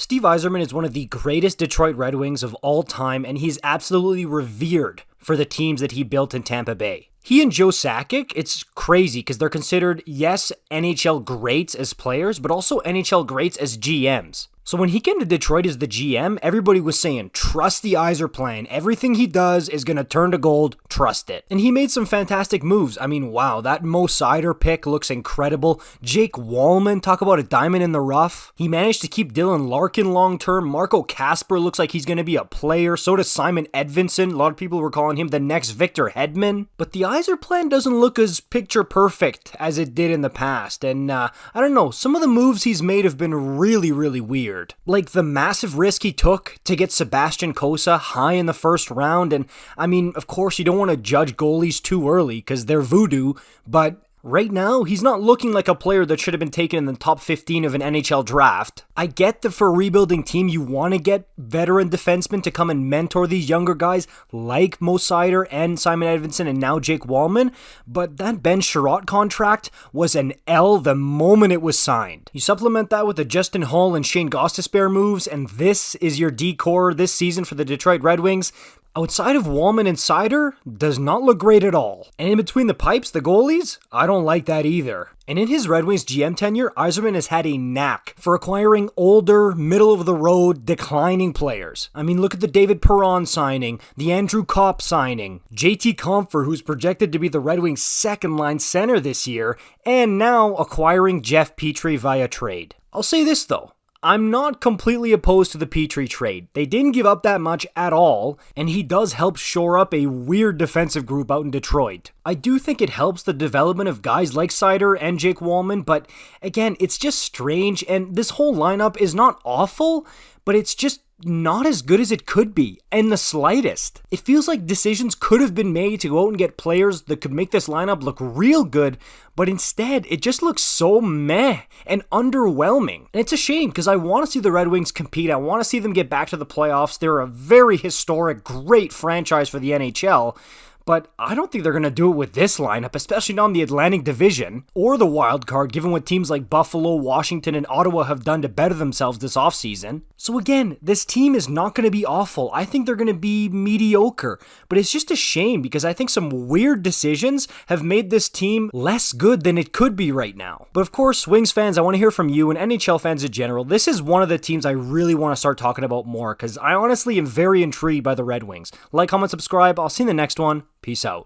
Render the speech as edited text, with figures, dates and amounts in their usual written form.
Steve Yzerman is one of the greatest Detroit Red Wings of all time, and he's absolutely revered for the teams that he built in Tampa Bay. He and Joe Sakic, it's crazy because they're considered, yes, NHL greats as players, but also NHL greats as GMs. So when he came to Detroit as the GM, everybody was saying, trust the Yzerplan. Everything he does is going to turn to gold. Trust it. And he made some fantastic moves. I mean, wow, that Seider pick looks incredible. Jake Walman, talk about a diamond in the rough. He managed to keep Dylan Larkin long-term. Marco Kasper looks like he's going to be a player. So does Simon Edvinsson. A lot of people were calling him the next Victor Hedman. But the Yzerplan doesn't look as picture perfect as it did in the past. And I don't know, some of the moves he's made have been really, really weird. Like the massive risk he took to get Sebastian Cossa high in the first round. And I mean, of course, you don't want to judge goalies too early because they're voodoo, but right now, he's not looking like a player that should have been taken in the top 15 of an NHL draft. I get that for a rebuilding team, you want to get veteran defensemen to come and mentor these younger guys like Seider and Simon Edvinsson and now Jake Walman, but that Ben Sherratt contract was an L the moment it was signed. You supplement that with the Justin Holl and Shane Gostisbehere moves, and this is your decor this season for the Detroit Red Wings. Outside of Walman and Seider, does not look great at all. And in between the pipes, the goalies, I don't like that either. And in his Red Wings GM tenure, Yzerman has had a knack for acquiring older, middle-of-the-road, declining players. I mean, look at the David Perron signing, the Andrew Kopp signing, JT Compher, who's projected to be the Red Wings' second-line center this year, and now acquiring Jeff Petry via trade. I'll say this, though. I'm not completely opposed to the Petry trade. They didn't give up that much at all, and he does help shore up a weird defensive group out in Detroit. I do think it helps the development of guys like Seider and Jake Walman, but again, it's just strange, and this whole lineup is not awful, but it's just not as good as it could be, in the slightest. It feels like decisions could have been made to go out and get players that could make this lineup look real good, but instead, it just looks so meh and underwhelming. And it's a shame, because I want to see the Red Wings compete. I want to see them get back to the playoffs. They're a very historic, great franchise for the NHL, but I don't think they're going to do it with this lineup, especially not in the Atlantic Division or the wild card, given what teams like Buffalo, Washington, and Ottawa have done to better themselves this offseason. So again, this team is not going to be awful. I think they're going to be mediocre, but it's just a shame because I think some weird decisions have made this team less good than it could be right now. But of course, Wings fans, I want to hear from you and NHL fans in general. This is one of the teams I really want to start talking about more because I honestly am very intrigued by the Red Wings. Like, comment, subscribe. I'll see you in the next one. Peace out.